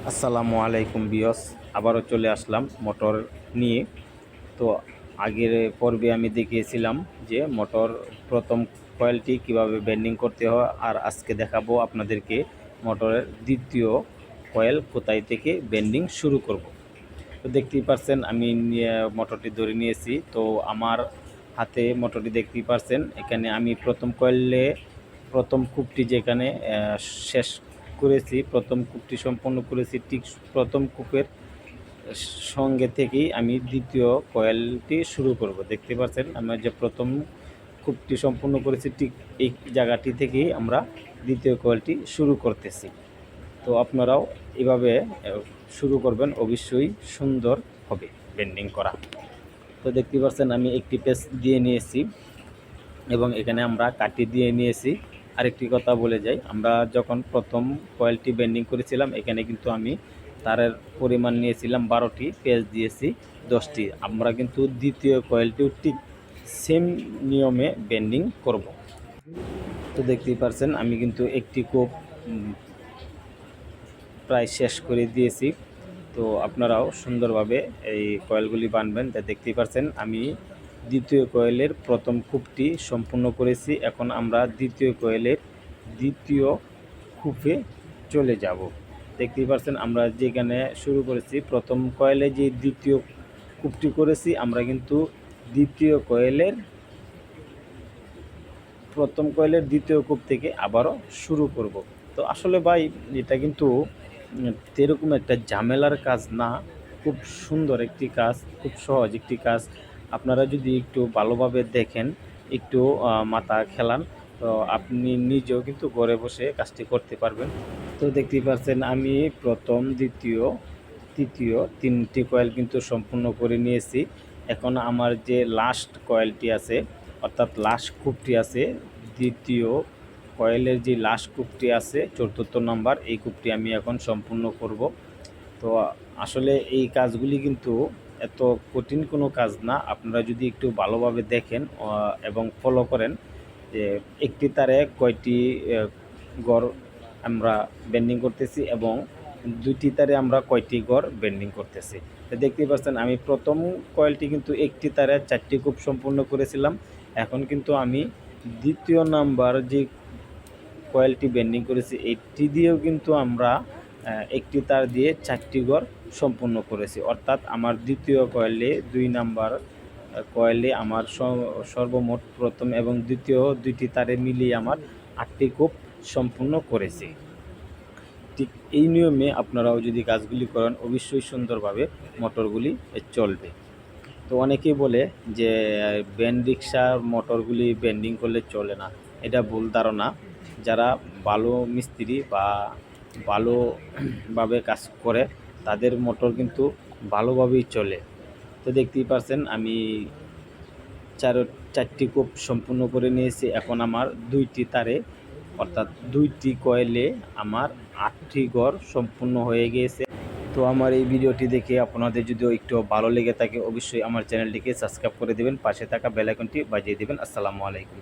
আসসালামু আলাইকুম বিয়স, আবারও চলে আসলাম মোটর নিয়ে। তো আগের পর্বে আমি দেখিয়েছিলাম যে মোটর প্রথম কয়েলটি কিভাবে বেন্ডিং করতে হয়, আর আজকে দেখাবো আপনাদেরকে মোটরের দ্বিতীয় কয়েল কোথায় থেকে বেন্ডিং শুরু করব। তো দেখতেই পাচ্ছেন আমি মোটরটি ধরে নিয়েছি। তো আমার হাতে মোটরটি দেখতেই পাচ্ছেন, এখানে আমি প্রথম কয়েলে প্রথম কূপটি যেখানে শেষ করেছি, প্রথম কূপটি সম্পন্ন করেছি, ঠিক প্রথম কূপের সঙ্গে থেকেই আমি দ্বিতীয় কয়েলটি শুরু করব। দেখতে পাচ্ছেন আমরা যে প্রথম কূপটি সম্পূর্ণ করেছি, ঠিক এই জায়গাটি থেকেই আমরা দ্বিতীয় কয়েলটি শুরু করতেছি। তো আপনারাও এভাবে শুরু করবেন, অবশ্যই সুন্দর হবে বেন্ডিং করা। তো দেখতে পাচ্ছেন আমি একটি পেজ দিয়ে নিয়েছি এবং এখানে আমরা কাটি দিয়ে নিয়েছি। আরেকটি কথা বলে যাই, আমরা যখন প্রথম কয়েলটি বেন্ডিং করেছিলাম এখানে কিন্তু আমি তারের পরিমাণ নিয়েছিলাম 12টি, পেজ দিয়েছি 10টি। আমরা কিন্তু দ্বিতীয় কয়েলটিও ঠিক সেম নিয়মে বেন্ডিং করব। তো দেখতেই পাচ্ছেন আমি কিন্তু একটি কোপ প্রায় শেষ করে দিয়েছি। তো আপনারাও সুন্দরভাবে এই কয়েলগুলি বানবেন। তা দেখতেই পাচ্ছেন আমি দ্বিতীয় কয়েলের প্রথম কূপটি সম্পূর্ণ করেছি। এখন আমরা দ্বিতীয় কয়েলের দ্বিতীয় কূপে চলে যাব। দেখতেই পাচ্ছেন আমরা যেখানে শুরু করেছি প্রথম কয়েলে যে দ্বিতীয় কূপটি করেছি, আমরা কিন্তু দ্বিতীয় কয়েলের প্রথম কয়েলের দ্বিতীয় কূপ থেকে আবারও শুরু করব। তো আসলে ভাই এটা কিন্তু এরকম একটা ঝামেলার কাজ না, খুব সুন্দর একটি কাজ, খুব সহজ একটি কাজ। আপনারা যদি একটু ভালোভাবে দেখেন, একটু মাথা খেলান, তো আপনি নিজেও কিন্তু ঘরে বসে কাজটি করতে পারবেন। তো দেখতেই পাচ্ছেন আমি প্রথম, দ্বিতীয়, তৃতীয় 3টি কয়েল কিন্তু সম্পূর্ণ করে নিয়েছি। এখন আমার যে লাস্ট কয়েলটি আছে, অর্থাৎ লাস্ট কূপটি আছে, দ্বিতীয় কয়েলের যে লাস্ট কূপটি আছে 4র্থ নাম্বার, এই কূপটি আমি এখন সম্পূর্ণ করব। তো আসলে এই কাজগুলি কিন্তু এত কঠিন কোনো কাজ না, আপনারা যদি একটু ভালোভাবে দেখেন এবং ফলো করেন যে একটি তারে কয়টি গড় আমরা বেন্ডিং করতেছি এবং 2টি তারে আমরা কয়টি গড় বেন্ডিং করতেছি। তো দেখতেই পাচ্ছেন আমি প্রথম কয়েলটি কিন্তু একটি তারে 4টি কূপ সম্পূর্ণ করেছিলাম। এখন কিন্তু আমি দ্বিতীয় নাম্বার যে কয়েলটি বেন্ডিং করেছি এইটি দিয়েও কিন্তু আমরা একটি তার দিয়ে 4টি গড় সম্পূর্ণ করেছি। অর্থাৎ আমার দ্বিতীয় কয়েলে 2 নাম্বার কয়েলে আমার সর্বমোট প্রথম এবং দ্বিতীয় 2টি তারে মিলিয়ে আমার 8টি কূপ সম্পূর্ণ করেছি। ঠিক এই নিয়মে আপনারাও যদি কাজগুলি করেন, অবশ্যই সুন্দরভাবে মোটরগুলি চলবে। তো অনেকেই বলে যে ব্যান্ড রিক্সার মোটরগুলি বেন্ডিং করলে চলে না, এটা ভুল ধারণা। যারা ভালো মিস্ত্রি বা ভালোভাবে কাজ করে তাদের মোটর কিন্তু ভালোভাবেই চলে। তো দেখতেই পাচ্ছেন আমি 4টি কূপ সম্পূর্ণ করে নিয়েছি। এখন আমার 2টি তারে, অর্থাৎ 2টি কয়েলে আমার 8টি গড় সম্পূর্ণ হয়ে গিয়েছে। তো আমার এই ভিডিওটি দেখে আপনাদের যদি একটু ভালো লেগে থাকে, অবশ্যই আমার চ্যানেলটিকে সাবস্ক্রাইব করে দেবেন, পাশে থাকা বেল আইকনটি বাজিয়ে দেবেন। আসসালামু আলাইকুম।